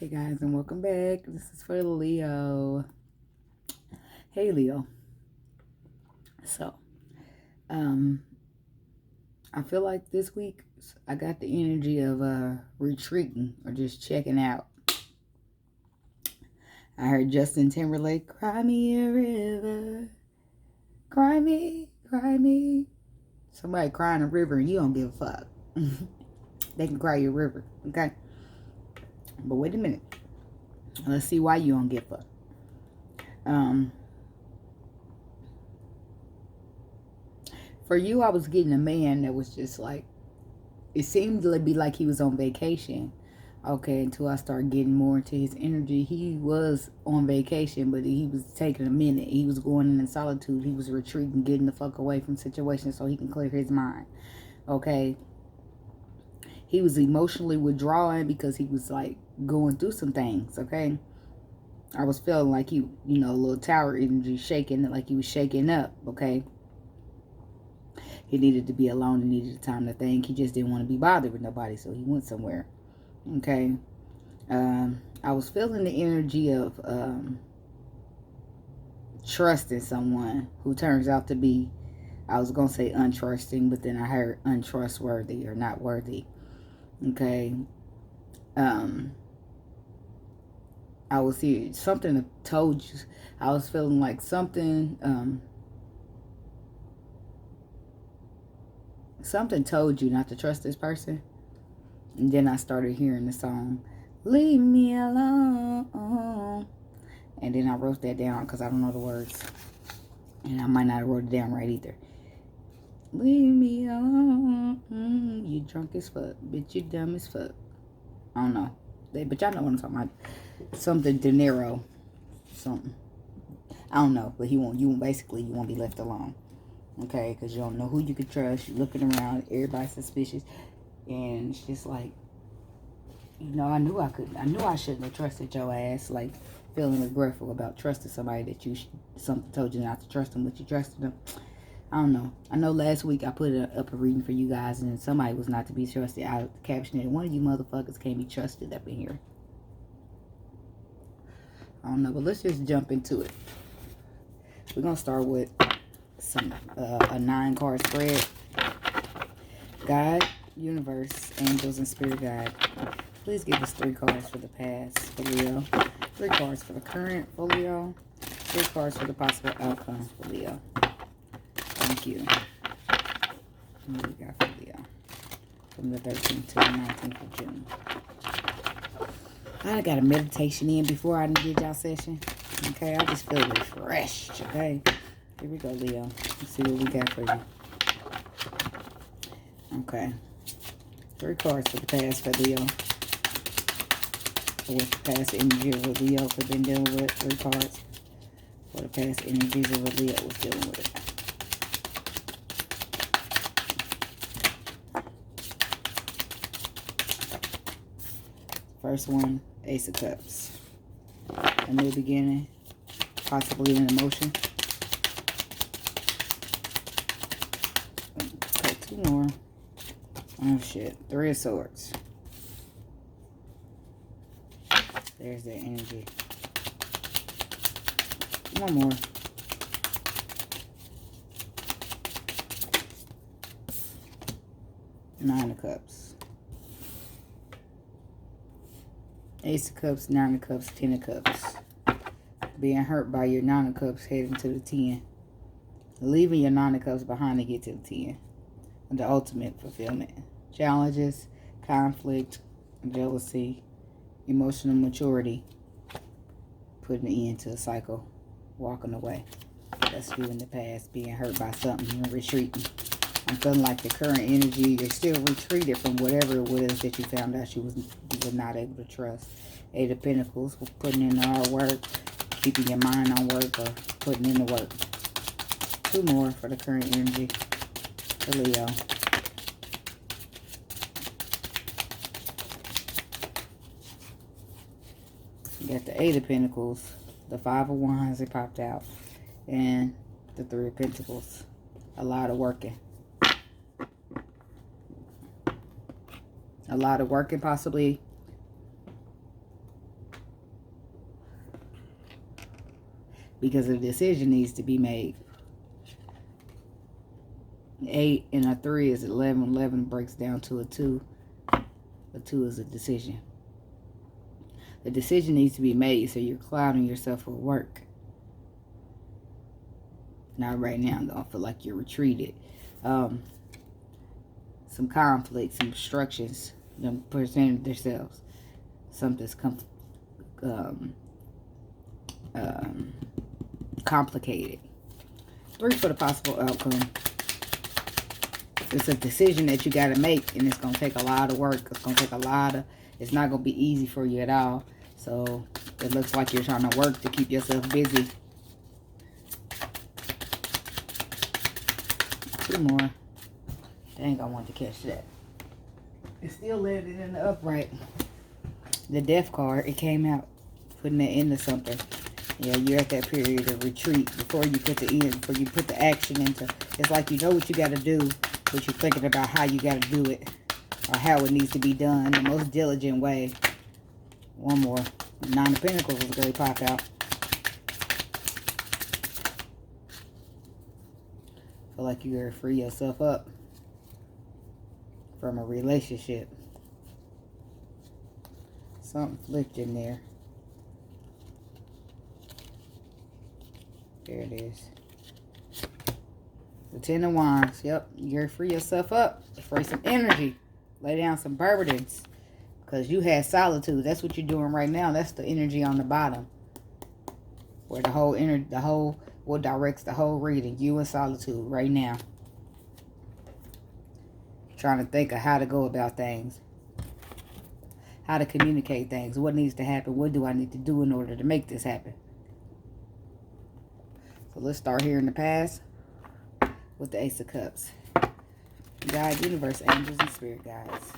Hey guys, and welcome back. This is for Leo. Hey Leo. So, um, I feel like this week I got the energy of retreating or just checking out. I heard Justin Timberlake, cry me a river. Cry me, cry me. Somebody crying a river and you don't give a fuck. They can cry you a river, okay? But wait a minute. Let's see why you don't give a fuck. For you, I was getting a man that was just like, it seemed to be like he was on vacation. Okay, until I started getting more into his energy. He was on vacation, but he was taking a minute. He was going in solitude. He was retreating, getting the fuck away from situations so he can clear his mind. Okay. He was emotionally withdrawing because he was like going through some things. Okay. I was feeling like he, a little tower energy shaking, like he was shaking up. Okay. He needed to be alone. He needed time to think. He just didn't want to be bothered with nobody, so he went somewhere. Okay. I was feeling the energy of trusting someone who turns out to be, I was going to say untrusting, but then I heard untrustworthy or not worthy. Okay. I was here. Something told you. I was feeling like something told you not to trust this person. And then I started hearing the song, Leave Me Alone. And then I wrote that down because I don't know the words. And I might not have wrote it down right either. Leave me alone. You drunk as fuck. Bitch, you dumb as fuck. I don't know. But y'all know what I'm talking about. Something De Niro. Something. I don't know. But you won't be left alone. Okay? Because you don't know who you can trust. You're looking around. Everybody's suspicious. And it's just like, I knew I shouldn't have trusted your ass. Like, feeling regretful about trusting somebody that something told you not to trust them, but you trusted them. I don't know. I know last week I put up a reading for you guys, and somebody was not to be trusted. I captioned it, one of you motherfuckers can't be trusted up in here. I don't know, but let's just jump into it. We're going to start with a 9-card spread. God, universe, angels, and spirit guide. Please give us 3 cards for the past for Leo, 3 cards for the current for Leo, 3 cards for the possible outcome for Leo. Thank you. What we got for Leo? From the 13th to the 19th of June. I got a meditation in before I did y'all session. Okay, I just feel refreshed. Okay, here we go, Leo. Let's see what we got for you. Okay, 3 cards for the past for Leo. With the past energy of what Leo has been dealing with. 3 cards for the past energies of what Leo was dealing with. First one, Ace of Cups. A new beginning, possibly an emotion. Okay, 2 more. Oh shit, 3 of Swords. There's that energy. 1 more. Nine of Cups. Ace of Cups, 9 of Cups, 10 of Cups. Being hurt by your 9 of Cups heading to the 10. Leaving your 9 of Cups behind to get to the 10. The ultimate fulfillment. Challenges, conflict, jealousy, emotional maturity. Putting an end to a cycle. Walking away. That's you in the past. Being hurt by something and retreating. I'm feeling like the current energy, you're still retreated from whatever it was that you found out you were not able to trust. 8 of Pentacles, putting in the hard work, keeping your mind on work, or putting in the work. 2 more for the current energy for Leo. You got the 8 of Pentacles, the 5 of Wands, it popped out, and the 3 of Pentacles. A lot of working. A lot of working, possibly because a decision needs to be made. 8 and a 3 is 11. 11 breaks down to a 2. A 2 is a decision. The decision needs to be made, so you're clouding yourself with work. Not right now, though. I feel like you're retreated. Some conflict, some obstructions, them presenting themselves. Something's complicated. 3 for the possible outcome. It's a decision that you got to make, and it's going to take a lot of work. It's going to take a lot of, it's not going to be easy for you at all. So it looks like you're trying to work to keep yourself busy. 2 more. Dang, I wanted to catch that. It still landed in the upright. The death card, it came out, putting it into something. Yeah, you're at that period of retreat before you put the end, before you put the action into. It's like you know what you got to do, but you're thinking about how you got to do it, or how it needs to be done in the most diligent way. 1 more. 9 of Pentacles was going to pop out. Feel like you gotta free yourself up from a relationship. Something flipped in there. There it is. The 10 of Wands. Yep. You gotta free yourself up. Free some energy. Lay down some burdens. Because you had solitude. That's what you're doing right now. That's the energy on the bottom. Where the whole energy, what directs the whole reading. You in solitude right now. Trying to think of how to go about things. How to communicate things. What needs to happen. What do I need to do in order to make this happen? So let's start here in the past with the Ace of Cups. God, universe, angels, and spirit guides.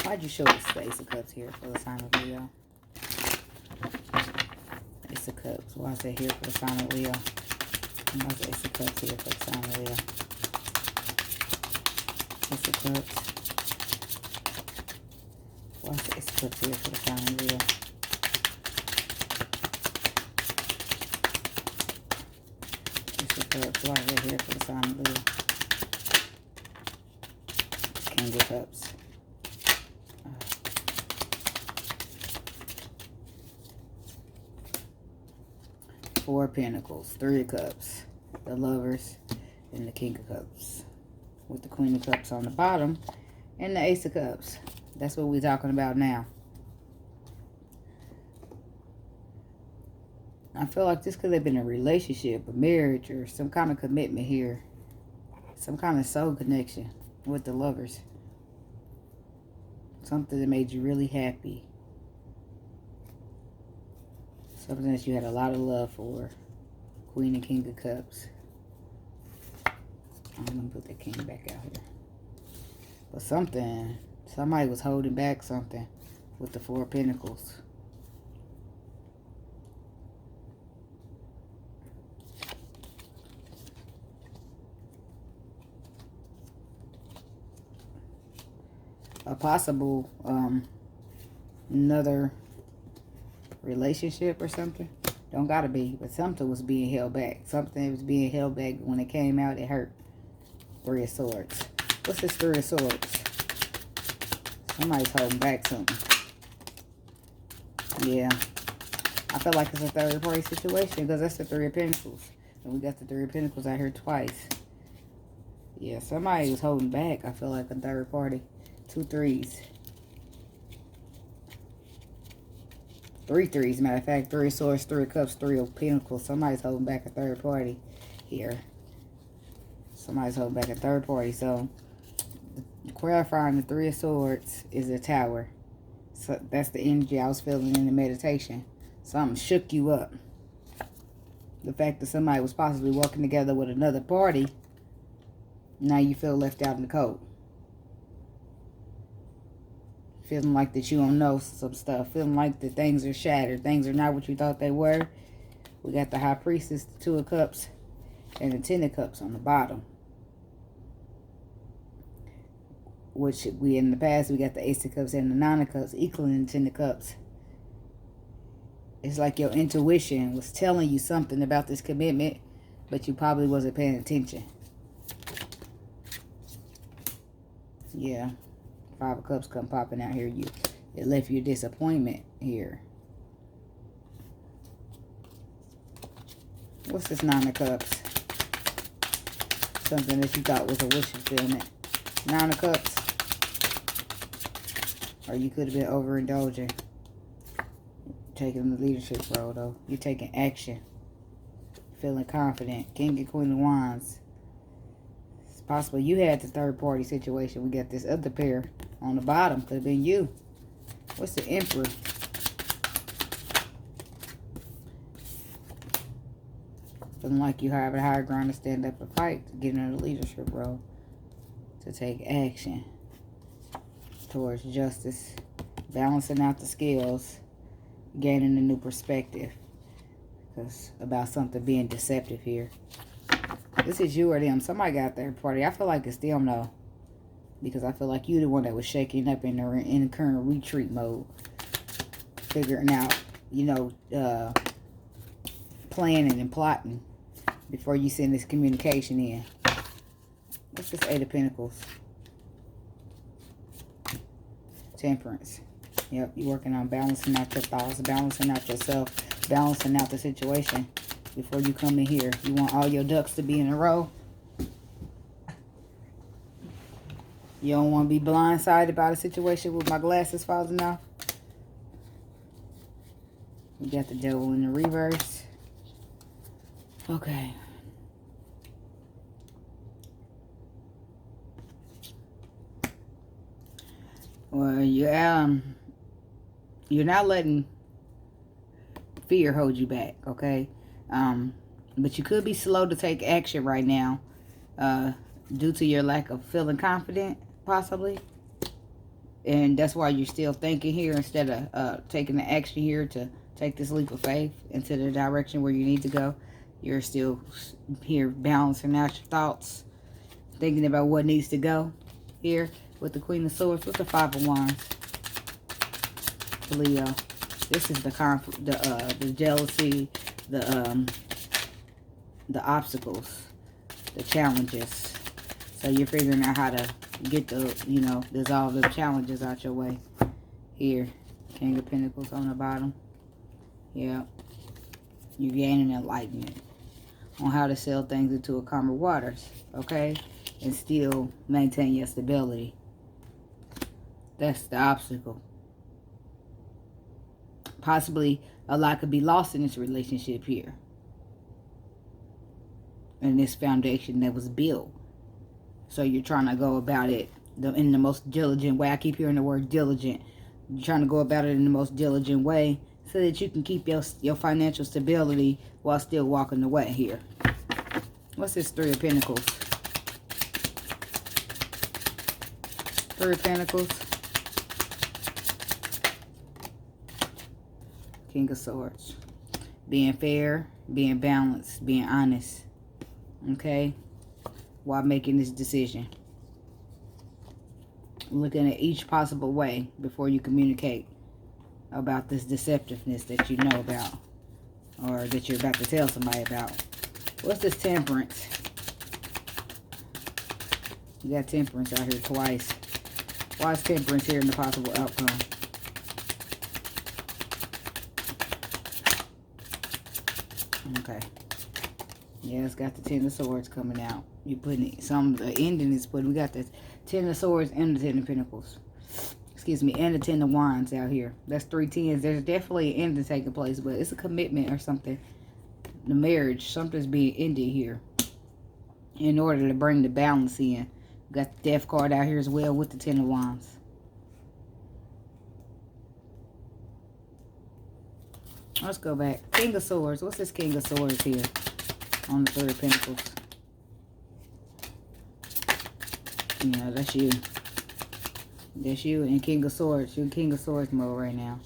Why'd you show us the Ace of Cups here for the sign of Leo? Ace of Cups. Why is it here for the sign of Leo? Why is the Ace of Cups here for the sign of Leo? Ace of Cups. Why is the Ace of Cups here for the sign of Leo? Ace of Cups. Why is it here for the sign of Leo? King of Cups. 4 of Pentacles, 3 of Cups, the Lovers, and the King of Cups. With the Queen of Cups on the bottom, and the Ace of Cups. That's what we're talking about now. I feel like this could have been a relationship, a marriage, or some kind of commitment here. Some kind of soul connection with the Lovers. Something that made you really happy. Something that you had a lot of love for. Queen and King of Cups. I'm going to put the King back out here. But somebody was holding back something with the 4 of Pentacles. A possible, another relationship or something. Don't gotta be, but something was being held back. Something was being held back. When it came out, it hurt. 3 of Swords. What's this 3 of Swords? Somebody's holding back something. Yeah. I feel like it's a third party situation because that's the 3 of Pentacles. And we got the 3 of Pentacles out here twice. Yeah, somebody was holding back. I feel like a third party. 2 threes. 3 threes, matter of fact. 3 of Swords, 3 of Cups, 3 of Pentacles. Somebody's holding back a third party here. Somebody's holding back a third party. So, clarifying the 3 of Swords is a Tower. So, that's the energy I was feeling in the meditation. Something shook you up. The fact that somebody was possibly working together with another party. Now you feel left out in the cold. Feeling like that you don't know some stuff. Feeling like that things are shattered. Things are not what you thought they were. We got the High Priestess, the 2 of Cups, and the 10 of Cups on the bottom. Which we, in the past, we got the Ace of Cups and the 9 of Cups, equaling the 10 of Cups. It's like your intuition was telling you something about this commitment, but you probably wasn't paying attention. Yeah. 5 of Cups come popping out here. It left you disappointment here. What's this 9 of Cups? Something that you thought was a wish fulfillment. 9 of Cups. Or you could have been overindulging. Taking the leadership role, though. You're taking action. Feeling confident. King and Queen of Wands. It's possible you had the third party situation. We got this other pair on the bottom. Could have been you. What's the Emperor? Feeling like you have a higher ground to stand up and fight. To get in the leadership role. To take action. Towards justice. Balancing out the scales. Gaining a new perspective. Because about something being deceptive here. This is you or them. Somebody got third party. I feel like it's them though. Because I feel like you the one that was shaking up in the current retreat mode. Figuring out, you know, planning and plotting before you send this communication in. What's this 8 of Pentacles? Temperance. Yep, you're working on balancing out your thoughts, balancing out yourself, balancing out the situation before you come in here. You want all your ducks to be in a row. You don't want to be blindsided by the situation with my glasses falling off. We got the Devil in the reverse. Okay. Well, you're not letting fear hold you back, okay? But you could be slow to take action right now due to your lack of feeling confident, possibly. And that's why you're still thinking here instead of taking the action here to take this leap of faith into the direction where you need to go. You're still here balancing out your thoughts, thinking about what needs to go here with the Queen of Swords, with the 5 of Wands. Leo, this is the conflict, the jealousy, the obstacles, the challenges. So you're figuring out how to get the, you know, dissolve the challenges out your way. Here, King of Pentacles on the bottom. Yeah, you're gaining enlightenment on how to sail things into a calmer waters, okay, and still maintain your stability. That's the obstacle. Possibly a lot could be lost in this relationship here. And this foundation that was built. So you're trying to go about it in the most diligent way. I keep hearing the word diligent. You're trying to go about it in the most diligent way so that you can keep your financial stability while still walking the way here. What's this 3 of Pentacles? 3 of Pentacles. King of Swords. Being fair, being balanced, being honest. Okay? While making this decision. Looking at each possible way before you communicate about this deceptiveness that you know about. Or that you're about to tell somebody about. What's this Temperance? You got Temperance out here twice. Why is Temperance here in the possible outcome? Okay. Yeah, it's got the 10 of Swords coming out. You putting it, the ending is putting. We got the 10 of Swords and the 10 of Pentacles. Excuse me, and the 10 of Wands out here. That's 3 10s. There's definitely an ending taking place, but it's a commitment or something. The marriage, something's being ended here. In order to bring the balance in. We got the Death card out here as well with the 10 of Wands. Let's go back. King of Swords. What's this King of Swords here? On the 3 of Pentacles. Yeah, that's you. That's you and King of Swords. You're in King of Swords mode right now.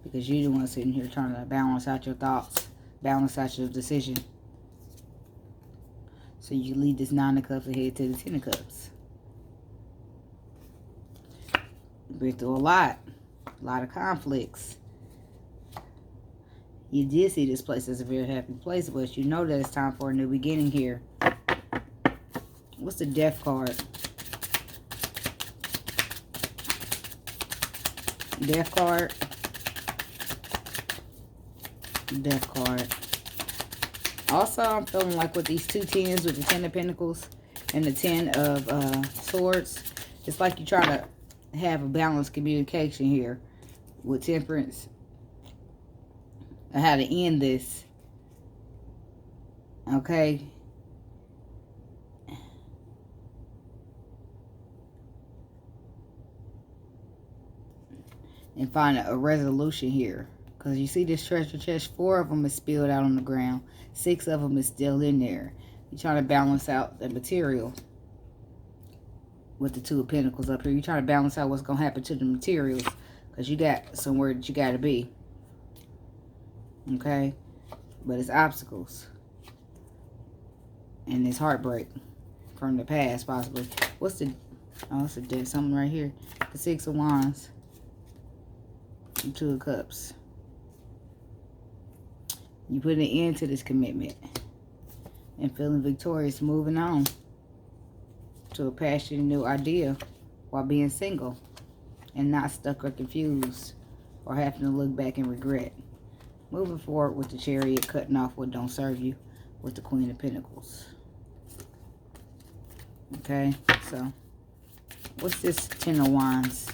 Because you're the one sitting here trying to balance out your thoughts. Balance out your decision. So you lead this 9 of Cups ahead to the 10 of Cups. You've been through a lot. A lot of conflicts. You did see this place as a very happy place, but you know that it's time for a new beginning here. What's the Death card? Death card. Death card. Also, I'm feeling like with these two tens, with the 10 of Pentacles and the 10 of Swords, it's like you're trying to have a balanced communication here with Temperance. And how to end this. Okay. And find a resolution here. Because you see this treasure chest, 4 of them is spilled out on the ground. 6 of them is still in there. You're trying to balance out the material. With the 2 of Pentacles up here. You're trying to balance out what's going to happen to the materials. Because you got somewhere that you got to be. Okay? But it's obstacles. And it's heartbreak. From the past, possibly. What's the... Oh, it's a dead something right here. The 6 of Wands. And 2 of Cups. You put an end to this commitment. And feeling victorious. Moving on. To a passionate new idea. While being single. And not stuck or confused. Or having to look back and regret. Moving forward with the Chariot. Cutting off what don't serve you. With the Queen of Pentacles. Okay. So. What's this 10 of Wands?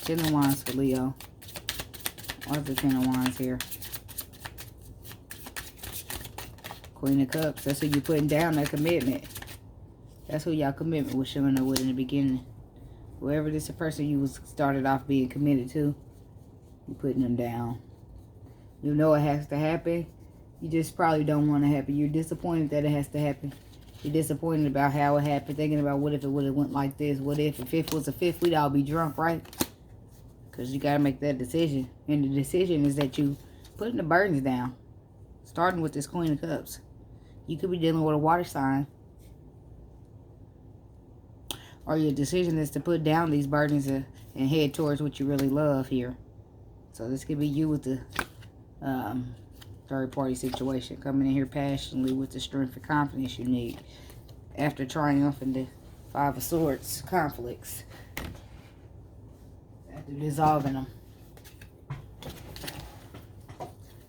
10 of Wands for Leo. What's the 10 of Wands here? Queen of Cups. That's who you putting down, that commitment. That's who y'all commitment was showing up with in the beginning. Whoever this person you was started off being committed to, you putting them down. You know it has to happen. You just probably don't want to happen. You're disappointed that it has to happen. You're disappointed about how it happened. Thinking about what if it would have went like this. What if it was a fifth, we'd all be drunk, right? Because you got to make that decision. And the decision is that you putting the burdens down. Starting with this Queen of Cups. You could be dealing with a water sign. Or your decision is to put down these burdens and head towards what you really love here. So this could be you with the third party situation. Coming in here passionately with the strength and confidence you need. After triumphing the 5 of Swords conflicts. After dissolving them.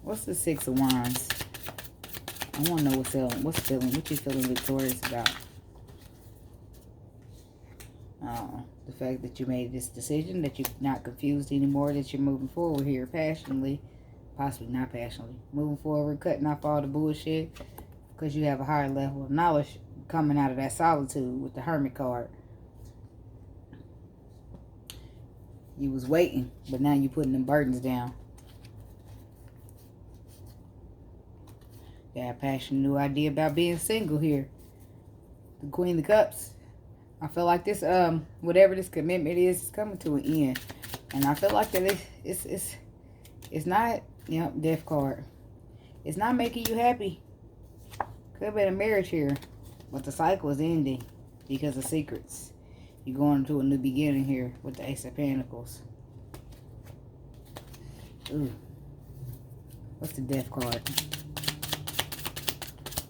What's the 6 of Wands? I want to know what you feeling victorious about. The fact that you made this decision, that you're not confused anymore, that you're moving forward here passionately, possibly not passionately, moving forward, cutting off all the bullshit, because you have a higher level of knowledge coming out of that solitude with the Hermit card. You was waiting, but now you're putting them burdens down. Got a passionate new idea about being single here. The Queen of Cups. I feel like this, whatever this commitment is coming to an end. And I feel like that it's not, you know, Death card. It's not making you happy. Could have been a marriage here. But the cycle is ending because of secrets. You're going into a new beginning here with the Ace of Pentacles. Ooh. What's the Death card?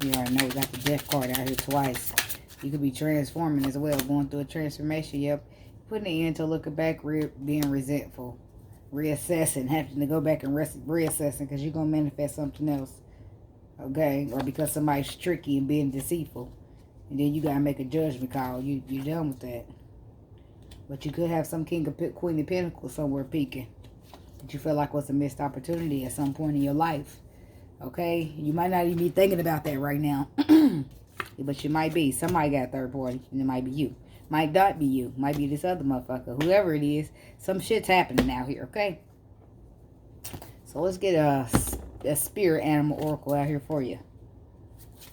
You already know we got the Death card out here twice. You could be transforming as well, going through a transformation. Yep. Putting it in to looking back, being resentful. Reassessing, having to go back and reassessing because you're going to manifest something else. Okay? Or because somebody's tricky and being deceitful. And then you got to make a judgment call. You're done with that. But you could have some Queen of Pentacles somewhere peeking. That you feel like was a missed opportunity at some point in your life. Okay? You might not even be thinking about that right now. But you might be. Somebody got third party. And it might be you. Might not be you. Might be this other motherfucker. Whoever it is. Some shit's happening out here. Okay? So let's get a spirit animal oracle out here for you.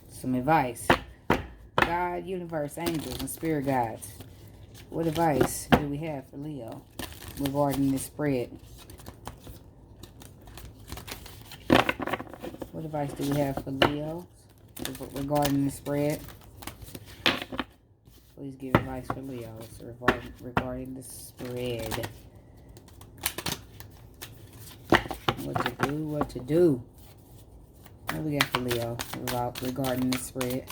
Some advice. God, universe, angels, and spirit guides. What advice do we have for Leo regarding this spread? What advice do we have for Leo regarding the spread? Please give advice for Leo regarding the spread. What to do? What to do? What we got for Leo regarding this spread?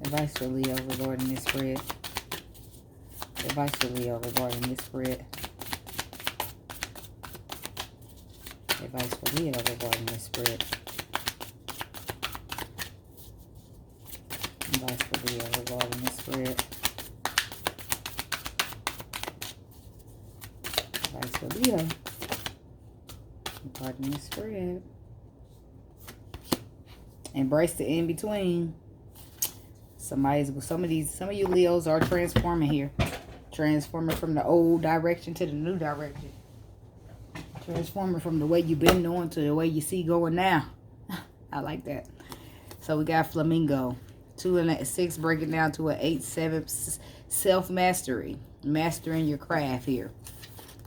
Advice for Leo regarding this spread. Advice for Leo regarding this spread. Advice for Leo regarding this spread. Advice for Leo regarding this spread. Advice for Leo regarding this spread. Embrace the in-between. Some of you Leos are transforming here. Transforming from the old direction to the new direction. Transforming from the way you've been doing to the way you see going now. I like that. So we got Flamingo. 2 and a 6 breaking down to an 8, 7. Self-mastery. Mastering your craft here.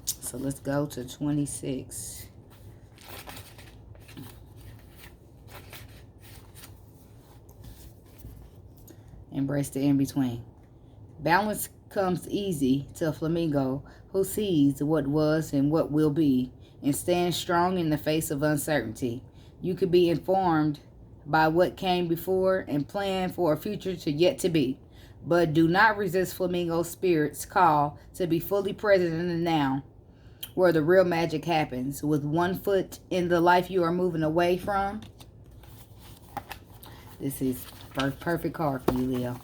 So let's go to 26. Embrace the in-between. Balance comes easy to a flamingo who sees what was and what will be and stands strong in the face of uncertainty. You could be informed by what came before and plan for a future to yet to be. But do not resist flamingo spirit's call to be fully present in the now, where the real magic happens. With one foot in the life you are moving away from. This is perfect card for you, Leo,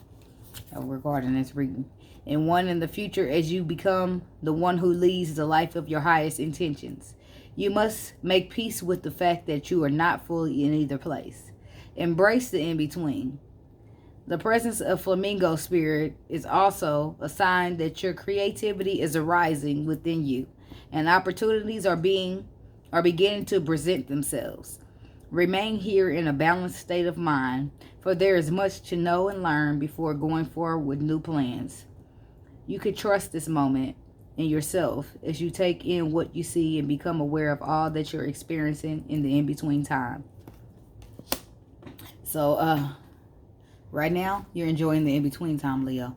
regarding this reading. And one in the future as you become the one who leads the life of your highest intentions. You must make peace with the fact that you are not fully in either place. Embrace the in-between. The presence of flamingo spirit is also a sign that your creativity is arising within you, and opportunities are beginning to present themselves. Remain here in a balanced state of mind, for there is much to know and learn before going forward with new plans. You could trust this moment in yourself as you take in what you see and become aware of all that you're experiencing in the in-between time. So, right now, you're enjoying the in-between time, Leo.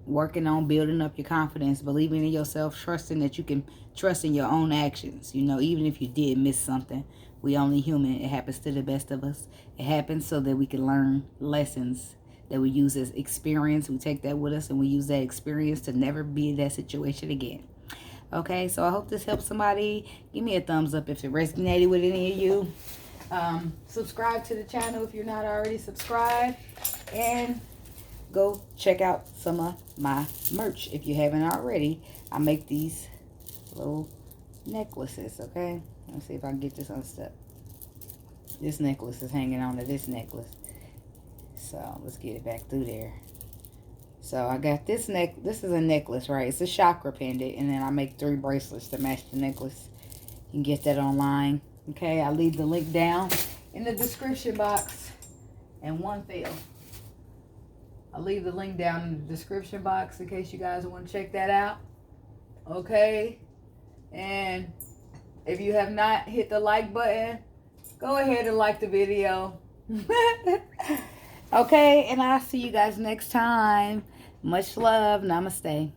Working on building up your confidence, believing in yourself, trusting that you can trust in your own actions. You know, even if you did miss something, we only human. It happens to the best of us. It happens so that we can learn lessons that we use as experience. We take that with us and we use that experience to never be in that situation again. Okay, so I hope this helps somebody. Give me a thumbs up if it resonated with any of you. Subscribe to the channel if you're not already subscribed. And go check out some of my merch if you haven't already. I make these little necklaces, okay? Let's see if I can get this unstuck. This necklace is hanging on to this necklace. So let's get it back through there. So I got this this is a necklace, right? It's a chakra pendant, and then I make 3 bracelets to match the necklace. You can get that online. Okay, I'll leave the link down in the description box. And one fell. I'll leave the link down in the description box in case you guys want to check that out. Okay. And if you have not hit the like button, go ahead and like the video. Okay, and I'll see you guys next time. Much love. Namaste.